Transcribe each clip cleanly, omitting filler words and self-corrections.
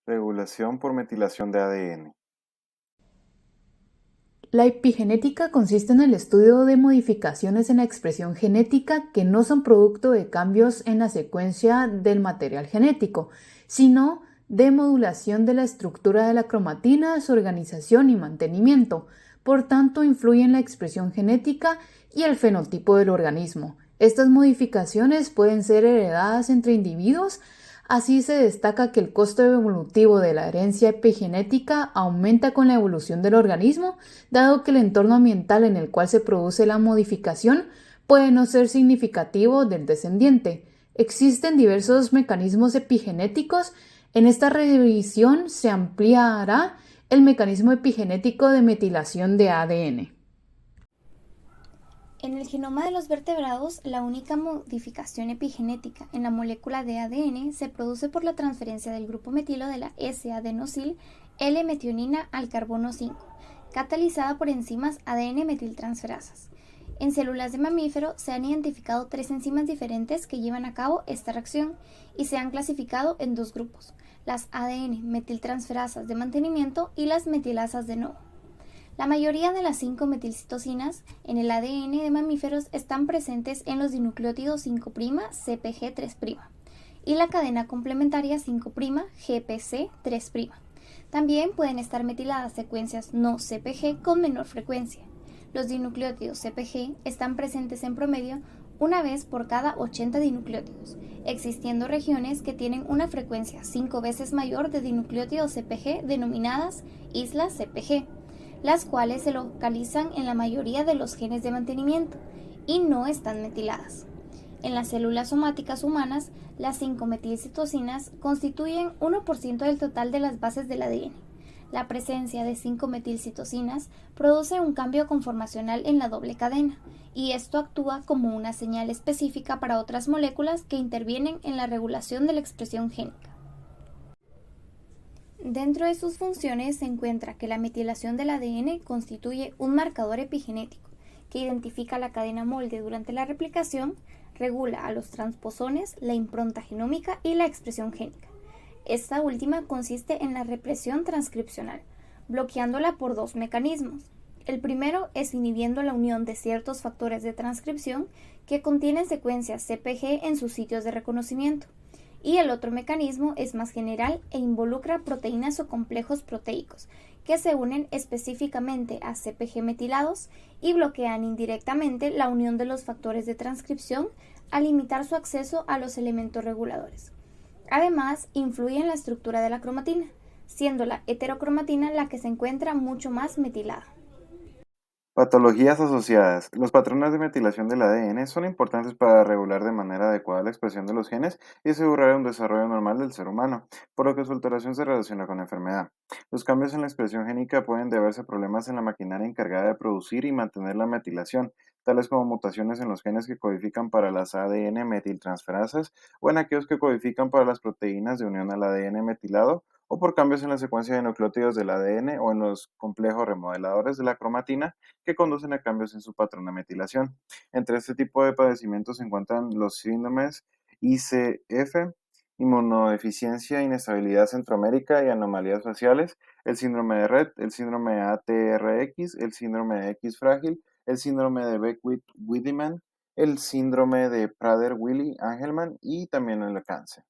Regulación por metilación de ADN. La epigenética consiste en el estudio de modificaciones en la expresión genética que no son producto de cambios en la secuencia del material genético, sino de modulación de la estructura de la cromatina, su organización y mantenimiento. Por tanto, influye en la expresión genética y el fenotipo del organismo. Estas modificaciones pueden ser heredadas entre individuos. Así se destaca que el costo evolutivo de la herencia epigenética aumenta con la evolución del organismo, dado que el entorno ambiental en el cual se produce la modificación puede no ser significativo del descendiente. Existen diversos mecanismos epigenéticos. En esta revisión se ampliará el mecanismo epigenético de metilación de ADN. En el genoma de los vertebrados, la única modificación epigenética en la molécula de ADN se produce por la transferencia del grupo metilo de la S-adenosil L-metionina al carbono 5, catalizada por enzimas ADN metiltransferasas. En células de mamífero se han identificado 3 enzimas diferentes que llevan a cabo esta reacción y se han clasificado en 2 grupos: las ADN metiltransferasas de mantenimiento y las metilasas de nuevo. La mayoría de las 5-metilcitosinas en el ADN de mamíferos están presentes en los dinucleótidos 5' CpG3' y la cadena complementaria 5' GPC3'. También pueden estar metiladas secuencias no CpG con menor frecuencia. Los dinucleótidos CpG están presentes en promedio una vez por cada 80 dinucleótidos, existiendo regiones que tienen una frecuencia 5 veces mayor de dinucleótidos CpG denominadas islas CpG, las cuales se localizan en la mayoría de los genes de mantenimiento y no están metiladas. En las células somáticas humanas, las 5-metilcitosinas constituyen 1% del total de las bases del ADN. La presencia de 5-metilcitosinas produce un cambio conformacional en la doble cadena, y esto actúa como una señal específica para otras moléculas que intervienen en la regulación de la expresión génica. Dentro de sus funciones se encuentra que la metilación del ADN constituye un marcador epigenético que identifica la cadena molde durante la replicación, regula a los transposones, la impronta genómica y la expresión génica. Esta última consiste en la represión transcripcional, bloqueándola por 2 mecanismos. El primero es inhibiendo la unión de ciertos factores de transcripción que contienen secuencias CpG en sus sitios de reconocimiento. Y el otro mecanismo es más general e involucra proteínas o complejos proteicos que se unen específicamente a CpG metilados y bloquean indirectamente la unión de los factores de transcripción al limitar su acceso a los elementos reguladores. Además, influye en la estructura de la cromatina, siendo la heterocromatina la que se encuentra mucho más metilada. Patologías asociadas. Los patrones de metilación del ADN son importantes para regular de manera adecuada la expresión de los genes y asegurar un desarrollo normal del ser humano, por lo que su alteración se relaciona con la enfermedad. Los cambios en la expresión génica pueden deberse a problemas en la maquinaria encargada de producir y mantener la metilación, tales como mutaciones en los genes que codifican para las ADN metiltransferasas o en aquellos que codifican para las proteínas de unión al ADN metilado, o por cambios en la secuencia de nucleótidos del ADN o en los complejos remodeladores de la cromatina que conducen a cambios en su patrón de metilación. Entre este tipo de padecimientos se encuentran los síndromes ICF, inmunodeficiencia, inestabilidad centromérica y anomalías faciales, el síndrome de Rett, el síndrome ATRX, el síndrome de X frágil, el síndrome de Beckwith-Wiedemann, el síndrome de Prader-Willi-Angelman y también el cáncer.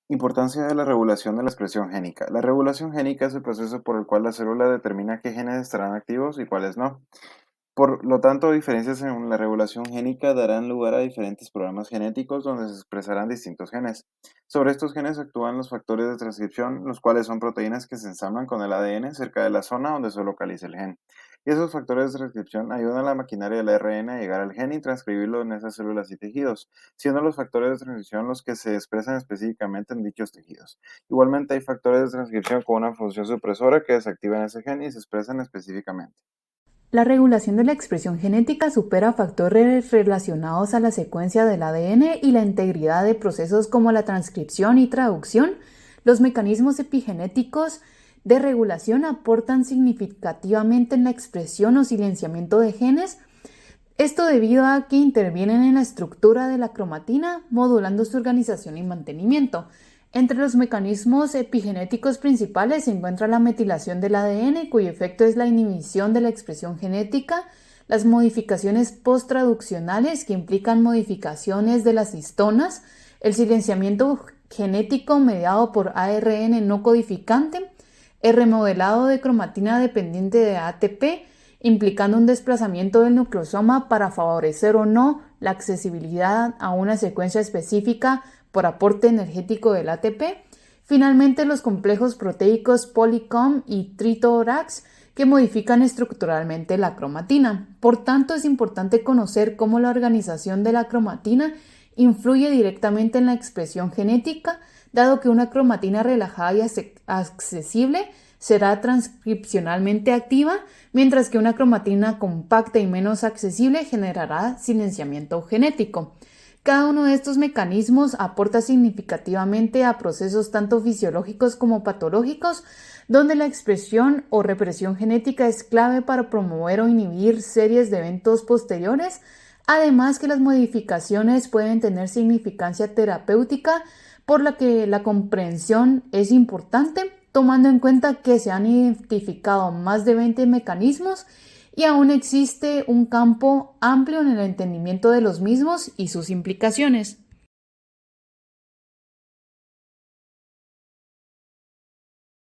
Importancia de la regulación de la expresión génica. La regulación génica es el proceso por el cual la célula determina qué genes estarán activos y cuáles no. Por lo tanto, diferencias en la regulación génica darán lugar a diferentes programas genéticos donde se expresarán distintos genes. Sobre estos genes actúan los factores de transcripción, los cuales son proteínas que se ensamblan con el ADN cerca de la zona donde se localiza el gen. Y esos factores de transcripción ayudan a la maquinaria del ARN a llegar al gen y transcribirlo en esas células y tejidos, siendo los factores de transcripción los que se expresan específicamente en dichos tejidos. Igualmente hay factores de transcripción con una función supresora que desactivan ese gen y se expresan específicamente. La regulación de la expresión genética supera factores relacionados a la secuencia del ADN y la integridad de procesos como la transcripción y traducción. Los mecanismos epigenéticos de regulación aportan significativamente en la expresión o silenciamiento de genes, esto debido a que intervienen en la estructura de la cromatina, modulando su organización y mantenimiento. Entre los mecanismos epigenéticos principales se encuentra la metilación del ADN, cuyo efecto es la inhibición de la expresión genética, las modificaciones posttraduccionales, que implican modificaciones de las histonas, el silenciamiento genético mediado por ARN no codificante, el remodelado de cromatina dependiente de ATP, implicando un desplazamiento del nucleosoma para favorecer o no la accesibilidad a una secuencia específica por aporte energético del ATP. Finalmente, los complejos proteicos Polycom y Tritorax, que modifican estructuralmente la cromatina. Por tanto, es importante conocer cómo la organización de la cromatina influye directamente en la expresión genética, dado que una cromatina relajada y accesible será transcripcionalmente activa, mientras que una cromatina compacta y menos accesible generará silenciamiento genético. Cada uno de estos mecanismos aporta significativamente a procesos tanto fisiológicos como patológicos, donde la expresión o represión genética es clave para promover o inhibir series de eventos posteriores, además que las modificaciones pueden tener significancia terapéutica, por la que la comprensión es importante, tomando en cuenta que se han identificado más de 20 mecanismos y aún existe un campo amplio en el entendimiento de los mismos y sus implicaciones.